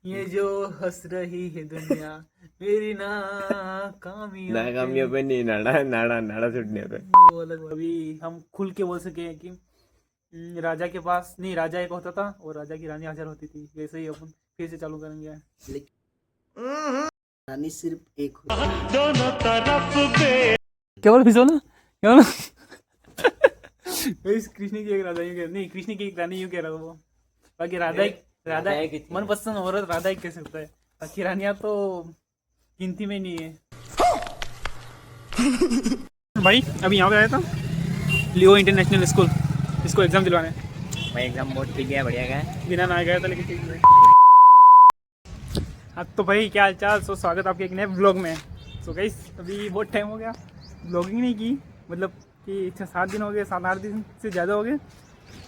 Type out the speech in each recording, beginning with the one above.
ये जो हंस रही है दुनिया मेरी नाकामियों पे नहीं, नाड़ा नाड़ा नाड़ा छूटने पे। वो अलग। अभी हम खुल के बोल सके हैं कि राजा के पास नहीं, राजा एक होता था और राजा की रानी हाजिर होती थी। वैसे ही अपन फिर से चालू करेंगे। रानी सिर्फ एक होती क्या बोला फिर से बोला, क्या बोला? कृष्ण की एक राजा यूं कह, नहीं कृष्ण की एक रानी यूं कह रहा था वो। बाकी राधा मन पसंद औरत राधा एक कह सकता है। बाकी रानियां तो गिनती में नहीं है। भाई अभी यहाँ पे आया था लियो इंटरनेशनल स्कूल, इसको एग्जाम दिलवाने। भाई एग्जाम बहुत ठीक गया, बढ़िया गया। बिना ना गया था लेकिन ठीक है। हाँ तो भाई क्या हाल चाल। सो स्वागत आपके एक नए ब्लॉग में। सो गाइस अभी बहुत टाइम हो गया ब्लॉगिंग नहीं की, मतलब कि 6-7 दिन हो गए, 7-8 दिन से ज़्यादा हो गए।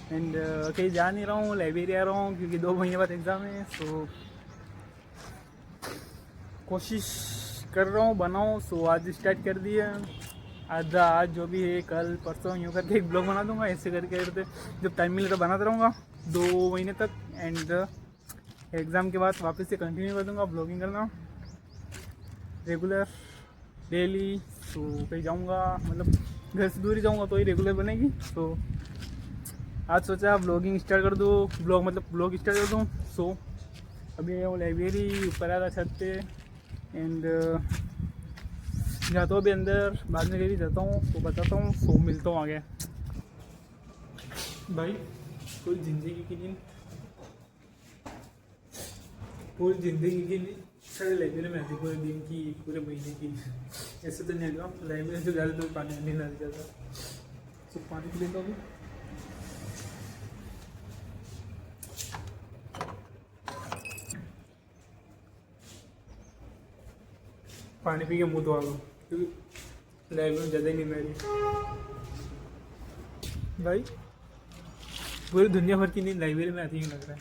एंड कहीं जा नहीं रहा हूँ, लाइब्रेरी आ रहा हूँ क्योंकि 2 महीने बाद एग्ज़ाम है। सो कोशिश कर रहा हूँ बनाऊँ। सो आज स्टार्ट कर दिया, आज जो भी है कल परसों यूँ करके एक ब्लॉग बना दूंगा। ऐसे करके करते जब टाइम मिले तो बनाता रहूँगा 2 महीने तक। एंड एग्ज़ाम के बाद वापस से कंटिन्यू कर दूँगा ब्लॉगिंग करना रेगुलर डेली। तो कहीं जाऊँगा, मतलब घर से दूर ही जाऊँगा तो ही रेगुलर बनेगी। तो आज सोचा ब्लॉगिंग स्टार्ट कर दूँ, ब्लॉग स्टार्ट कर दूँ। सो अभी आया हूँ लाइब्रेरी, ऊपर आ रहा छत पे। एंड जाता हूँ अभी अंदर, बाद में कभी जाता हूँ तो बताता हूँ। सो मिलता हूँ आगे। भाई पूरी ज़िंदगी की नींद, पूरी ज़िंदगी की नींद सारे लाइब्रेरी में आती, पूरे दिन की, पूरे महीने की। ऐसे तो नहीं आता लाइब्रेरी से ज़्यादा दूर पानी नहीं आ जाता। सो पानी पी लेता हूँ। पानी पी के मुँह धो आ गया क्योंकि लाइब्रेरी में ज़्यादा ही नींद आ रही। भाई पूरी दुनिया भर की नींद लाइब्रेरी में आती ही लग रहा है।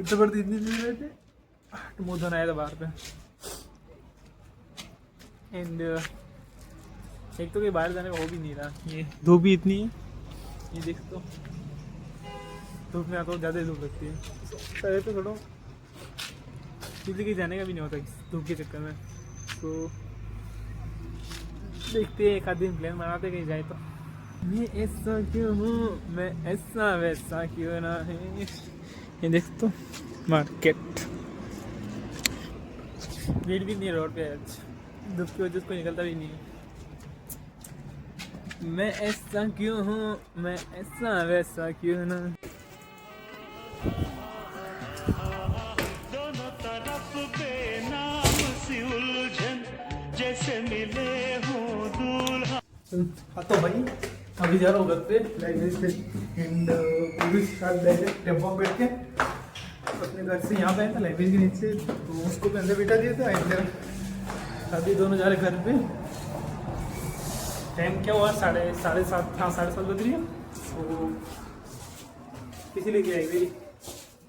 तो पर इतनी नींद रहते तो मुँह धोना आया था बाहर पे। एंड एक तो कि बाहर जाने का हो भी नहीं रहा, ये धूप भी इतनी है। ये देख तो धूप में आता हूँ, ज़्यादा धूप लगती है। पहले तो थोड़ा किसी के जाने का भी नहीं होता इस धूप के चक्कर में। तो देखते हैं एक आध दिन प्लान बनाते कहीं जाए तो। मैं ऐसा क्यों हूँ, मैं ऐसा वैसा क्यों ना है। ये देख तो मार्केट, भीड़ भी नहीं है रोड पे आज, धूप की वजह से कोई निकलता भी नहीं है। मैं ऐसा क्यों हूँ, मैं ऐसा वैसा क्यों ना। दोनों तरफ बेनाम सी उलझन, जैसे मिले हूँ दूल्हा। हाँ तो भाई अभी जा रहा हूँ घर पे लाइब्रेरी से। एंड पूरी साथ टेम्पो बैठ के अपने घर से यहाँ पे आया था लाइब्रेरी के नीचे, तो उसको भी अंदर बैठा दिया था। एंड अभी दोनों जा रहे घर पे। टाइम क्या हुआ, 7:30, हाँ 7:30 बज रही है। तो इसीलिए गया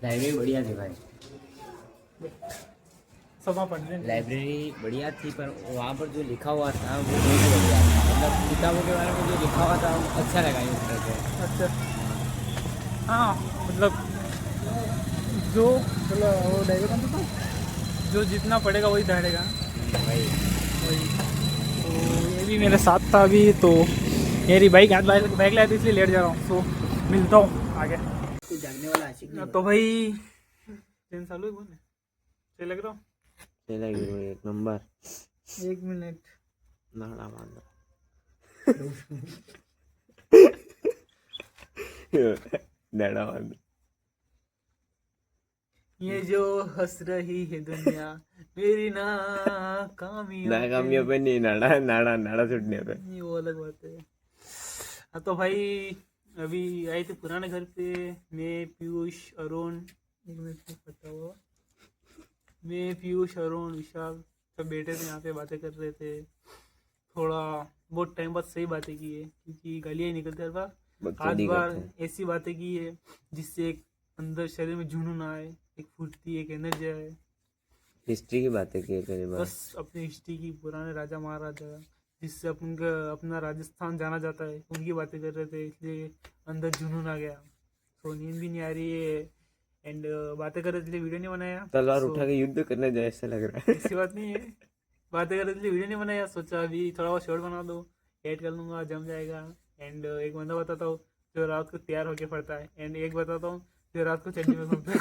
लाइब्रेरी बढ़िया थी भाई, सभा पढ़ रहे हैं। लाइब्रेरी बढ़िया थी, पर वहाँ पर जो लिखा हुआ था वो बहुत बढ़िया था। मतलब किताबों के बारे में जो लिखा हुआ था वो अच्छा लगा यूँ करके। अच्छा हाँ, मतलब जो मतलब वो डायरेक्ट कौन सा था, जो जितना पड़ेगा वही दौड़ेगा भाई वही। तो ये भी मेरे साथ था अभी। तो मेरी बाइक लाया थी इसलिए लेट जा रहा हूँ। तो मिलता हूँ आगे। कोई जागने वाला आशिक नहीं तो भाई 3 साल हुए बोले सही लग रहा हूँ। चला गिरो एक नंबर 1 मिनट नाड़ा मांगा नाड़ा मांगा। ये जो हंस रही है दुनिया मेरी नाकामियों पे नहीं, नाड़ा नाड़ा नाड़ा छूटने पे। ये वो अलग बात है। हाँ तो भाई अभी आए थे पुराने घर पे, मैं पीयूष अरुण, एक मिनट पता हुआ, मैं पीयूष अरुण विशाल सब बैठे थे यहाँ पे, बातें कर रहे थे। थोड़ा बहुत टाइम बाद सही बातें की है क्योंकि गालियाँ ही निकलती हर बार। आज बकचोदी बार करते हैं। ऐसी बातें की है जिससे एक अंदर शरीर में जुनून आए, एक फुर्ती, एक एनर्जी आए। हिस्ट्री की बातें की पहली बार। बस अपनी हिस्ट्री की, पुराने राजा महाराजा जिससे अपन का अपना राजस्थान जाना जाता है, उनकी बातें कर रहे थे, इसलिए अंदर जुनून आ गया। तो नींद भी नहीं आ रही है। एंड बातें कर रहे इसलिए वीडियो नहीं बनाया। तलवार So, उठा के युद्ध करने जाए ऐसा लग रहा है। ऐसी बात नहीं है, बातें कर रहे इसलिए वीडियो नहीं बनाया, सोचा अभी थोड़ा बहुत शॉर्ट बना दो, एड कर लूँगा, जम जाएगा। एंड एक बंदा बताता हूँ जो रात को तैयार होके पड़ता है, एंड एक बताता हूँ जो रात को चड्डी में घूमता है।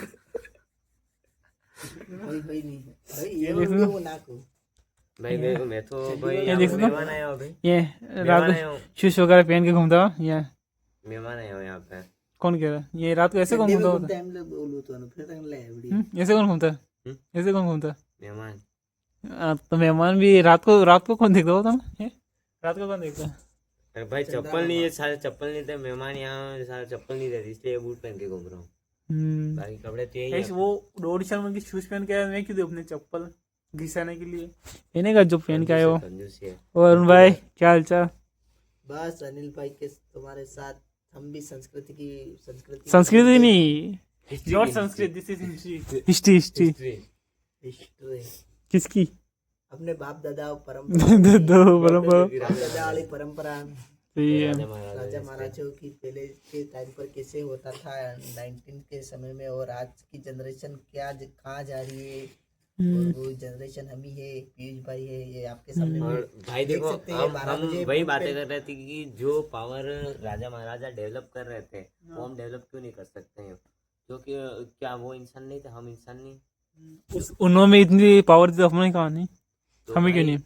भाई नहीं है भाई, ये देखो। वीडियो वो ना को भाई मैं तो भाई ये यहाँ देखो तो। मेहमान आया हूँ भाई, ये मेहमान रात आया को हूँ, शूज वगैरह पहन के घूमता हो, ये मेहमान आया हूँ यहाँ पे। कौन कह रहा है? ये रात को ऐसे कौन चड्डी में घूमता घूमते होता हम लोग बोलो तो फिर तक ले वीडियो है? ऐसे कौन घूमता है? हम्म? ऐसे कौन घूमता है? मेहमान तो मेहमान भी रात को कौन देखता होता है? रात को कौन देखता है? अरे भाई चप्पल नहीं है, सारे चप्पल नहीं थे, मेहमान यहाँ सारे चप्पल नहीं रहते इसलिए बूट पहन के घूम रहा हूँ, बाकी कपड़े तो यही ऐसे है। वो रोड शर्मा की शूज पहन के आया, मैं क्यों दूं अपने चप्पल घिसाने के लिए? इन्हें का जो पहन के आए हो। कंजूसी है। और अरुण भाई क्या हाल चाल? बस अनिल भाई के तुम्हारे साथ हम भी संस्कृति नहीं, History नॉट की Sanskrit, this is history. history। History किसकी? अपने बाप दादा परंपरा दो परंपरा। बाप दादा वाली परंपरा सही है। राजा महाराजाओं की पहले के टाइम पर कैसे होता था 19 के समय में, और आज की जनरेशन कहाँ जा रही है, और वो जनरेशन हम ही है, पीयूष भाई है, ये आपके सामने और भाई देख देखो सकते हैं, हम 12 बजे वही बूथ बातें पे- कर रहे थे कि जो पावर राजा महाराजा डेवलप कर रहे थे वो हम डेवलप क्यों नहीं कर सकते हैं, क्योंकि क्या वो इंसान नहीं थे, हम इंसान नहीं। उन्होंने इतनी पावर दी तो हमने कहा नहीं, तो हमें क्यों भाई, नहीं?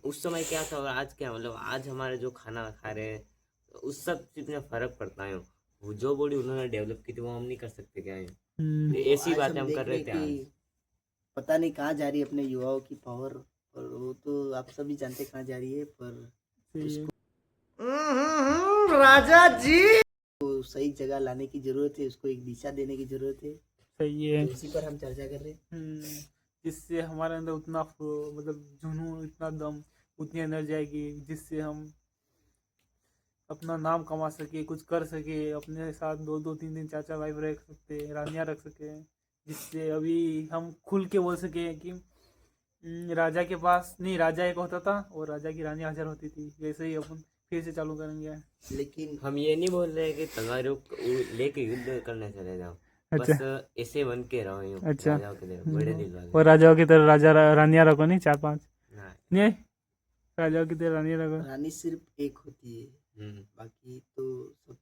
उस समय क्या था और आज क्या, मतलब आज हमारे जो खाना खा रहे हैं उस सब चीज में फर्क पड़ता है। वो जो बॉडी उन्होंने डेवलप की थी वो हम नहीं कर सकते क्या है? हम्म, ये ऐसी आज बातें हम देख कर रहे थे कि आज। पता नहीं कहाँ जा रही है अपने युवाओं की पावर, और वो तो आप सभी जानते हैं कहाँ जा रही है, पर सही है। वो सही जगह लाने की जरूरत है, उसको एक दिशा देने की जरूरत है, सही है। तो इसी पर हम चर्चा कर रहे हैं। जिससे हमारे अंदर उतना मतलब जुनून, इतना दम, उतनी एनर्जी आएगी जिससे हम अपना नाम कमा सके, कुछ कर सके, अपने साथ 2-2, 3-3, 4-4 वाइफ रख सकते, रानियाँ रख सके, जिससे अभी हम खुल के बोल सके कि राजा के पास नहीं, राजा एक होता था और राजा की रानी हाजिर होती थी, वैसे ही अपन फिर से चालू करेंगे। लेकिन हम ये नहीं बोल रहे कि तलवारों को लेके युद्ध करने चले जाओ, अच्छा। बस ऐसे बन के रहो यूं, अच्छा। राजाओं के लिए बड़े दिल वाले। और राजाओं की तरह रानियाँ रखो, नहीं 4-5 हाँ, नहीं, राजाओं की तरह रानियाँ रखो। रानी सिर्फ एक होती है, हम्म। बाकी तो सब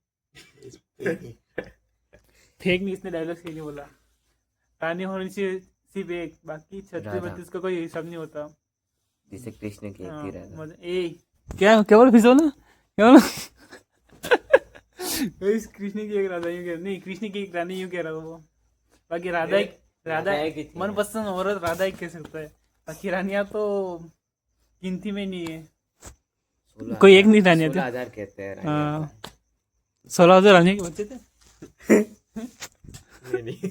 fake है। फेक नहीं, इसने डायलॉग सही नहीं बोला। रानी होनी चाहिए सिर्फ एक, बाकी 36-32 का कोई हिसाब नहीं होता। जिसे कृष्ण की हाँ, एक रहता। मतलब क्या बोला फिर बोला, क्या बोला? इस कृष्ण की एक राधा यूं कह, नहीं कृष्ण की एक रानी यूं कह रहा था वो। बाकी राधा राधा एक ही थी। मनपसंद औरत राधा एक कह सकता है, बाकी रानियां तो गिनती में नहीं है। कोई एक नहीं रानियां थी। 16,000 कहते हैं हाँ, 16,000 रानियां के बच्चे थे।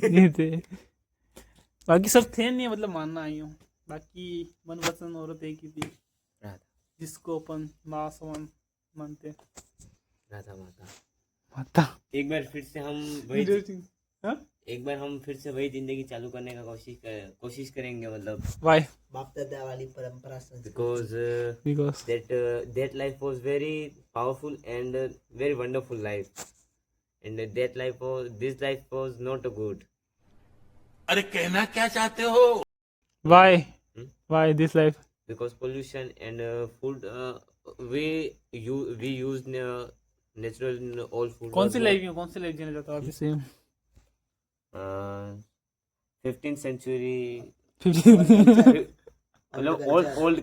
नहीं थे, बाकी सब थे नहीं, मतलब मानना आई हूँ। बाकी मनपसंद औरत एक ही थी राधा जिसको अपन माँ समान मानते। राधा माता। माता एक बार फिर से हम वही इंटरेस्टिंग। हाँ, एक बार हम फिर से वही जिंदगी चालू करने का कोशिश करेंगे, मतलब वाई? बाप दादा वाली परंपरा संस्कृति। Because because that life was very powerful and very wonderful life, and this life was not good अरे कहना क्या चाहते हो? why this life? because pollution and food we use natural all food कौन was सी not- लाइफ कौन सी life जीना चाहता हूँ आपसे? 15th century 15 मतलब ओल्ड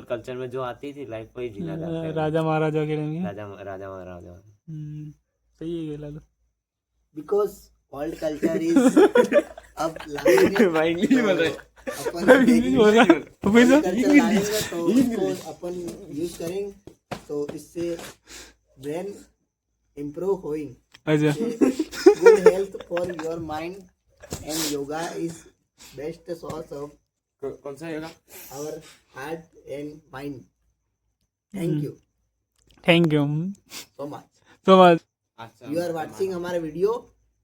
कल्चर में जो आती थी लाइफ वही जीना चाहते हैं। राजा महाराजा के रहेंगे। राजा महाराजा। सही है Lalu. Because world culture is अब लाएंगे भाई इंग्लिश बोल रहे अपन इंग्लिश बोल रहा है। अबे तो कल्चर लाएंगे तो उसको अपन यूज करेंगे, तो इससे ब्रेन इम्प्रूव होइंग, अच्छा, good health for your mind, and yoga is best source of कौन सा होगा? Our heart and mind. Thank you thank you so much. So much. अच्छा यू आर वाचिंग हमारे वीडियो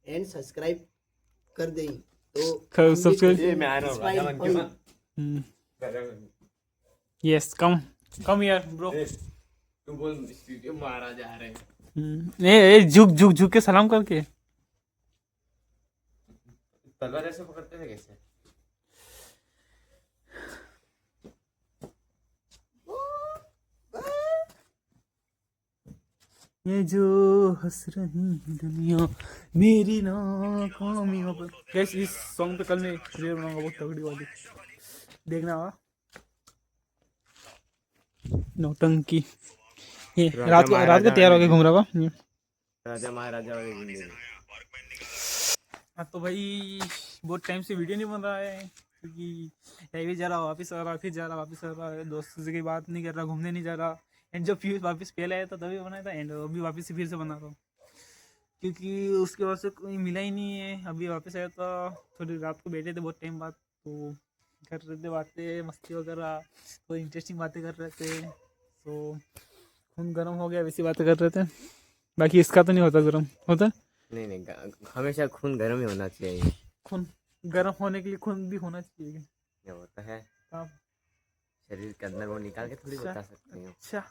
एंड सब्सक्राइब कर दें तो सब्सक्राइब। ये मैं आ रहा हूँ राजा बन के ना। Yes, come here bro. तू बोल स्टूडियो महाराजा आ रहे हैं। नहीं, झुक के सलाम करके। तलवार ऐसे पकड़ते थे कैसे? ये जो हंस रही दुनिया मेरी नाकामियों पर। गैस इस सॉन्ग पे कल मैं वीडियो बनाऊंगा बहुत तगड़ी वाली, देखना। नौटंकी। ये रात को तैयार होके घूम रहा हुआ। राजा महाराजा वाली जिंदगी। हाँ तो भाई बहुत टाइम से वीडियो नहीं बन रहा है क्योंकि हाईवे जा रहा, वापस आ रहा, फिर जा रहा, वापस आ रहा है, दोस्तों से बात नहीं कर रहा, घूमने नहीं जा रहा। एंड जब फिर वापस पहले आया था तभी बनाया था, एंड अभी वापस से फिर से बना रहा हूँ क्योंकि उसके बाद से कोई मिला ही नहीं है। अभी वापस आया था, थोड़ी रात को बैठे थे बहुत टाइम बाद, तो कर रहे थे बातें मस्ती वगैरह, तो इंटरेस्टिंग बातें कर रहे थे, तो खून गर्म हो गया, वैसी बातें कर रहे थे। बाकी इसका तो नहीं होता गर्म, होता नहीं हमेशा खून गर्म ही होना चाहिए। खून गर्म होने के लिए खून भी होना चाहिए। ये होता है हाँ। शरीर के अंदर, वो निकाल के थोड़ी अच्छा, बता सकते हैं। अच्छा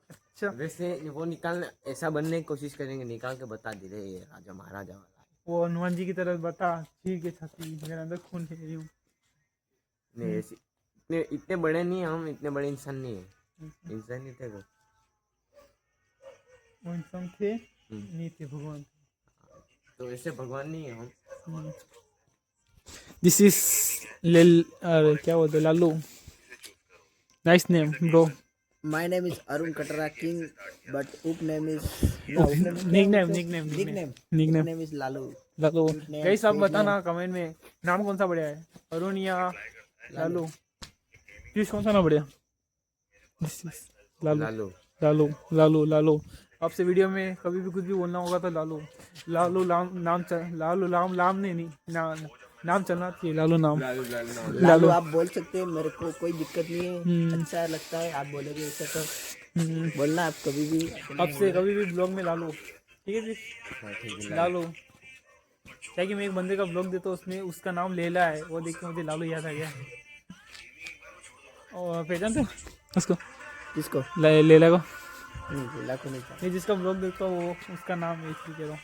अच्छा। वैसे वो निकालने ऐसा बनने की कोशिश करेंगे, निकाल के बता दे रहे ये राजा महाराजा वाला है। वो हनुमान जी की तरह बता, ठीक है छाती मेरे अंदर खून है यूं। नहीं ऐसी इतने बड़े नहीं हैं हम, इतने बड़े इंसान नहीं है। इंसान नहीं थे वो इंसान थे नहीं थे, भगवान। तो ऐसे भगवान नहीं है हम। दिस इज लेल, अरे क्या बोलते हैं, Lalu. Nice name bro. My name is Arun Katara King, but nickname is nickname is Lalu. Lalu. Nickname, कई सब fake बताना कमेंट में नाम कौन सा बढ़िया है, अरुण या लालू? पीयूष कौन सा नाम बढ़िया? This is Lalu Lalu Lalu Lalu Lalu. आपसे वीडियो में कभी भी कुछ भी बोलना होगा तो लालू लालू लाम नाम लालू लाम लाम नहीं नाम चलना चाहिए, लालू नाम। लालू आप बोल सकते हैं, मेरे को कोई दिक्कत नहीं है, अच्छा लगता है आप बोलोगे ऐसा तो बोलना आप कभी भी। आपसे कभी भी ब्लॉग में लालू, ठीक है जी, लालू। क्या कि मैं एक बंदे का ब्लॉग देता हूँ, उसमें उसका नाम लेला है, वो देख के मुझे लालू याद आ गया। और पहचानते हो उसको? किसको? लेला को नहीं, लीला को नहीं था। मैं जिसका ब्लॉग देखता हूँ वो उसका नाम है, इसलिए कह रहा हूँ।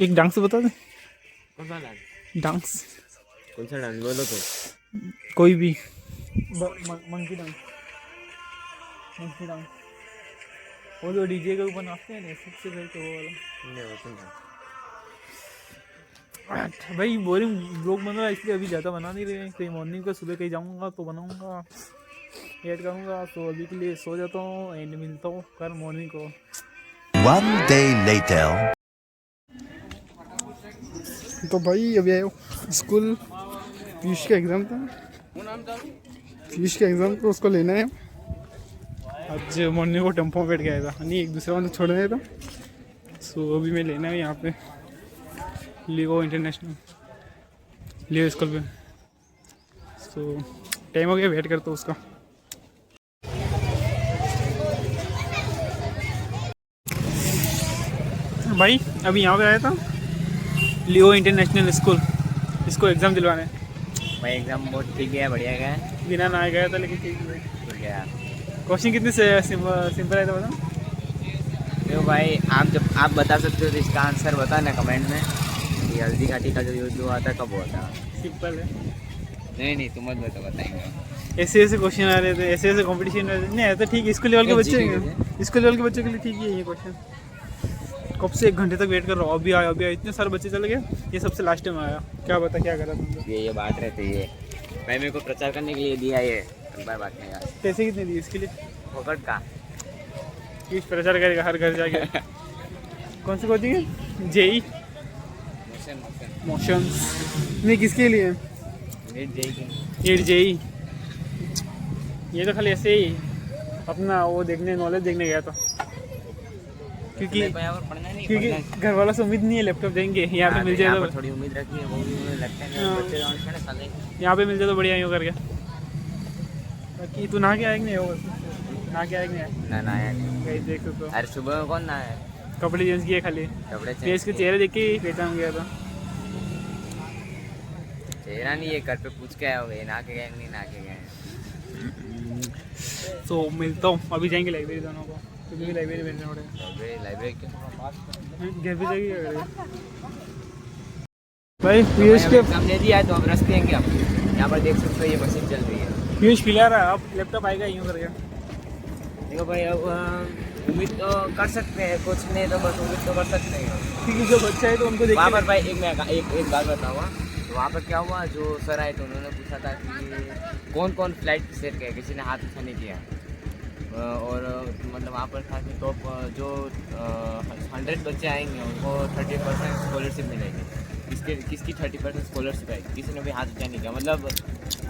एक डांस बता दे। कौन सा डांस? डांस कौन सा डांस बोलो तो? कोई भी। Monkey dance, monkey dance. वो जो डीजे के ऊपर नाचते हैं ना, सबसे करके वो वाला। नहीं वो तो नहीं। भाई बोरिंग ब्लॉग बन रहा है इसलिए अभी ज़्यादा बना नहीं रहे। कहीं मॉर्निंग को सुबह कहीं जाऊँगा तो बनाऊँगा, एड करूँगा। तो अभी के लिए सो जाता हूँ एंड मिलता हूँ कल मॉर्निंग को। One day later. तो भाई अभी आया स्कूल, पीयूष का एग्ज़ाम था, पीयूष का एग्ज़ाम तो उसको लेना है। आज मॉर्निंग को टेम्पो में बैठ गया था, नहीं एक दूसरा बंदा छोड़ने था। सो अभी मैं लेना है यहाँ पे लियो इंटरनेशनल लियो स्कूल पे। सो टाइम हो गया, वेट करता हूँ उसका। भाई अभी यहाँ पे आया था लियो इंटरनेशनल स्कूल, इसको एग्ज़ाम दिलवाने। भाई एग्जाम बहुत ठीक गया, बढ़िया गया। बिना ना गया था लेकिन ठीक गया। क्वेश्चन कितने से सिंपल आया था बता? तो भाई आप बता सकते हो तो इसका आंसर बता ना कमेंट में कि हल्दी घाटी का जो युद्ध हुआ था कब हुआ था। सिंपल है। नहीं तुम मत बताएंगे। ऐसे क्वेश्चन आ रहे थे, ऐसे कंपटीशन नहीं आया था। ठीक है, स्कूल लेवल के बच्चे, स्कूल लेवल के बच्चों के लिए ठीक है ये क्वेश्चन। कब से 1 घंटे तक वेट कर रहा हूँ, अभी आया इतने सारे बच्चे चले गए, ये सबसे लास्ट टाइम आया। क्या बता क्या करा तुमने? ये बात रहती है, भाई मेरे को प्रचार करने के लिए दिया ये, बार बात नहीं यार। पैसे कितने दिए इसके लिए? फोकट का किस प्रचार करेगा हर घर जाके? कौन सी कोचिंग है? जेई मोशंस नहीं, किसके लिए? NEET JEE. ये तो खाली ऐसे ही अपना वो देखने, नॉलेज देखने गया था क्योंकि घर वालों से उम्मीद नहीं है लैपटॉप देंगे। यहाँ पे मिल जाए तो थोड़ी उम्मीद रखी है, वो भी मुझे लगता है यहाँ पे मिल जाए तो बढ़िया यूँ करके। बाकी तू नहा के आएगा नहीं? हो नहा के आएगा नहीं? ना यार कहीं देख सकते हो। अरे सुबह में कौन ना है, कपड़े चेंज किए खाली, कपड़े मैं इसके चेहरे देख के ही पहचान गया था। चेहरा नहीं है, घर पे पूछ के आए हो गए नहा के गए नहीं नहा के गए। तो मिलता हूँ, अभी जाएंगे लाइब्रेरी दोनों को, क्योंकि लाइब्रेरी बैठना पड़ेगा। लाइब्रेरी क्यों? घर पे जाएगी क्या करेगा? भाई पीयूष के एग्जाम दे दिया है तो अब रस पियेंगे। आप यहाँ पर देख सकते हो ये मशीन चल रही है। पीयूष पिला रहा है, अब लैपटॉप आएगा यूँ करके। देखो भाई अब उम्मीद तो कर सकते हैं, कुछ नहीं तो बस उम्मीद तो कर सकते हैं। क्योंकि जो बच्चा है तो उनको वहाँ देख पर भाई एक बात बताऊँगा। तो वहाँ पर क्या हुआ, जो सर आए तो उन्होंने पूछा था कि कौन कौन फ्लाइट सेट किया, किसी ने हाथ उठा नहीं किया। और मतलब वहाँ पर था कि टॉप जो 100 बच्चे आएंगे उनको 30% स्कॉलरशिप मिलेगी। किसकी 30% स्कॉलरशिप आएगी, किसी ने भी हाथ उठा नहीं किया। मतलब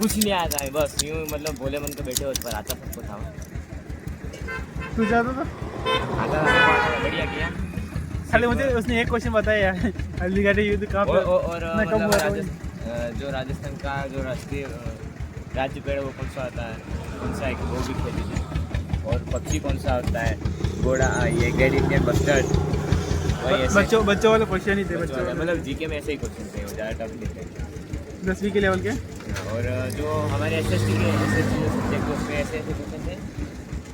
कुछ नहीं आया था, बस यूँ मतलब भोले मन के बैठे उस पर आता सबको था। तू जाता था आता था, बढ़िया किया। खाली मुझे उसने एक क्वेश्चन बताया यार, हल्दी घाटी युद्ध कहाँ पे और मैं कब मतलब हुआ था? जो राजस्थान का जो राष्ट्रीय राज्य पेड़ वो कौन सा होता है, कौन सा एक वो भी खेती है। और पक्षी कौन सा होता है, घोड़ा, ये ग्रेट इंडियन बस्टर्ड। वही ऐसे बच्चों वाले क्वेश्चन ही थे, बच्चों वाले मतलब जीके में ऐसे ही क्वेश्चन थे, ज़्यादा टफ नहीं थे। 10वीं के लेवल के। और जो हमारे एसएसटी के सब्जेक्ट उसमें ऐसे ऐसे क्वेश्चन थे।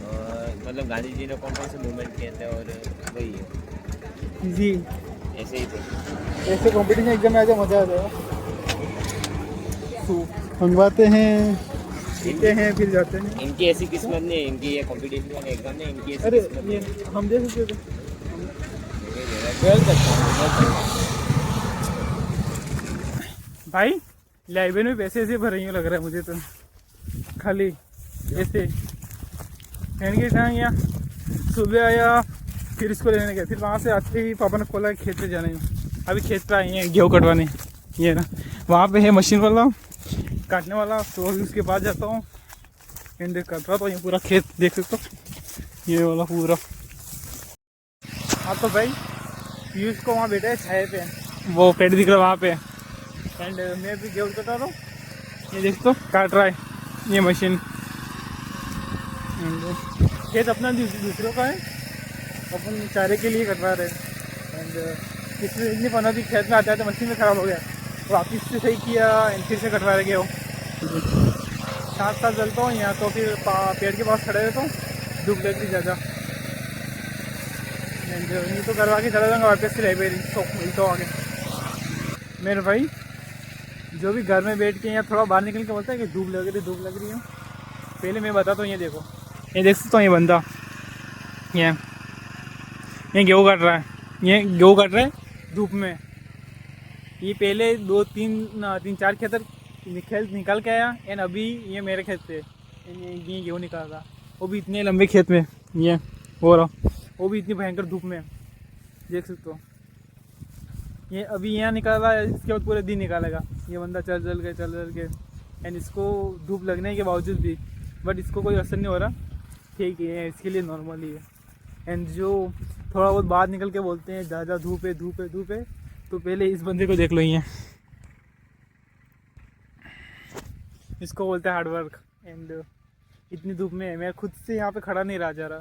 और मतलब गांधी जी ने कौन कौन से मूवमेंट किए थे, और वही है जी ऐसे ही थे। ऐसे कंपटीशन एग्जाम में आके मज़ा आता है। मंगवाते हैं, जीते हैं, फिर जाते हैं। इनकी ऐसी किस्मत नहीं है, इनकी ये कॉम्पिटिशन वाले एग्जाम नहीं, इनकी ऐसी अरे किस्मत ये नहीं है। हम दे सकते थे। भाई लाइब्रेरी में पैसे ऐसे भर रही लग रहा है मुझे तो, खाली ऐसे यहाँ सुबह आया, फिर इसको लेने गया, फिर वहाँ से आते ही पापा ने खोला खेत पे जाने। अभी खेत पे आए हैं गेहूँ कटवाने, ये ना वहाँ पे है मशीन वाला काटने वाला, तो अभी उसके बाद जाता हूँ एंड कटवा। तो ये पूरा खेत देख सकते हो, ये वाला पूरा। हाँ तो भाई पीयूष को वहाँ बैठे है छाए पे, वो पेड़ दिख रहा है वहाँ पे, एंड मैं भी गेहूँ कटा रहा हूँ। ये देख तो काट रहा है ये मशीन। खेत अपना दूसरों का है, अपन चारे के लिए कटवा रहे हैं। एंड इसमें इतनी पना भी खेत में आता है तो मशीन में ख़राब हो गया, वापिस से सही किया एंड फिर से कटवा रहे गेहूँ। साथ साथ चलता हूँ यहाँ, तो फिर पेड़ के पास खड़े रहता हूँ, धूप लगती ज़्यादा। एंड ये तो करवा के चला जाऊँगा वापस से लाइब्रेरी, तो मिलता हूँ आगे। मेरे भाई जो भी घर में बैठ के यहाँ थोड़ा बाहर निकल के बोलता है कि धूप लग रही है। पहले मैं बताता हूँ, ये देखो, ये देख सकता हूँ, ये बंदा ये गेहूँ काट रहा है, ये गेहूँ काट रहा है धूप में। ये पहले 2-3-4 खेत निकाल के आया, एंड अभी ये मेरे खेत पे ये गेहूँ निकाल रहा, वो भी इतने लंबे खेत में, ये हो रहा, वो भी इतनी भयंकर धूप में, देख सकते हो। ये अभी यहाँ निकाल रहा है, इसके बाद पूरे दिन निकालेगा ये बंदा, चल के एंड इसको धूप लगने के बावजूद भी, बट इसको कोई असर नहीं हो रहा, ठीक है, इसके लिए नॉर्मल ही है। एंड जो थोड़ा बहुत बाहर निकल के बोलते हैं ज़्यादा धूप है, तो पहले इस बंदे को देख लो, ये इसको बोलते हैं हार्डवर्क। एंड इतनी धूप में मैं खुद से यहाँ पे खड़ा नहीं रहा जा रहा,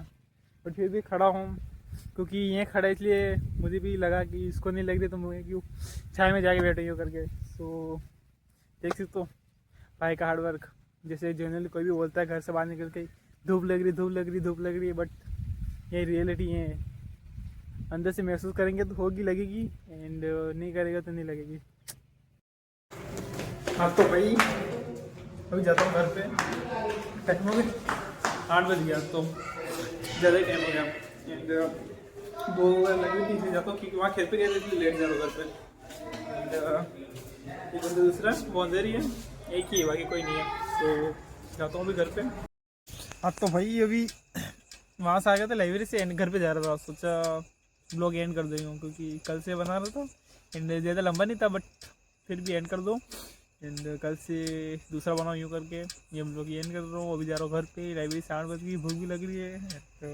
बट फिर भी खड़ा हूँ, क्योंकि ये खड़ा इसलिए मुझे भी लगा कि इसको नहीं लग रही तो मैं क्यों छाए में जाके बैठे हो करके। सो देख सकते हो भाई का हार्डवर्क। जैसे जनरली कोई भी बोलता है घर से बाहर निकल के धूप लग रही है, बट ये रियलिटी है, अंदर से महसूस करेंगे तो होगी, लगेगी, एंड नहीं करेगा तो नहीं लगेगी। हाँ तो भाई अभी जाता हूँ घर पे, टाइम हो गया 8 बज गया, तो ज़्यादा ही टाइम हो गया, एंड 2 लगे तीसरे जाता हूँ, क्योंकि वहाँ खेत पे गए थे इसलिए लेट जा रहा हूँ घर पे। एंड ये बंदा दूसरा वो अंदर ही है, एक ही है, बाकी कोई नहीं है। तो जाता हूँ अभी घर पे। हाँ तो भाई अभी वहाँ से आ गया था लाइब्रेरी से, एंड घर पे जा रहा था, सोचा ब्लॉग एंड कर दूँगा, क्योंकि कल से बना रहा था एंड ज़्यादा लंबा नहीं था, बट फिर भी एंड कर दो। एंड कल से दूसरा बनाओ यूँ करके, ये ब्लॉग एंड कर रहा हूँ। अभी जा रहा हूँ घर पे, लाइब्रेरी से 8 बज गई, भूख भी लग रही है, तो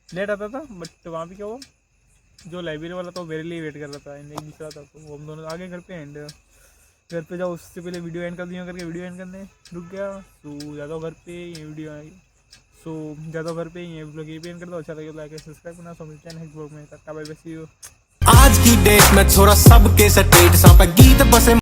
लेट आता था, बट वहाँ पे क्या हुआ, जो लाइब्रेरी वाला था वो मेरे लिए वेट कर रहा था, एंड एक दूसरा था, तो वो हम दोनों आ गए घर पे। एंड घर पे जाओ उससे पहले वीडियो एंड कर दिया करके वीडियो एंड करने रुक गया, तो ज़्यादा घर पे ये वीडियो आई, सो ज़्यादा घर पे ये ब्लॉग ये भी एंड कर दो। अच्छा लगे लाइक सब्सक्राइब करना, सो मिलते हैं नेक्स्ट ब्लॉग में, तब बाय बाय, सी यू। आज की डेट में छोरा सबके सटेट सा पे गीत बसे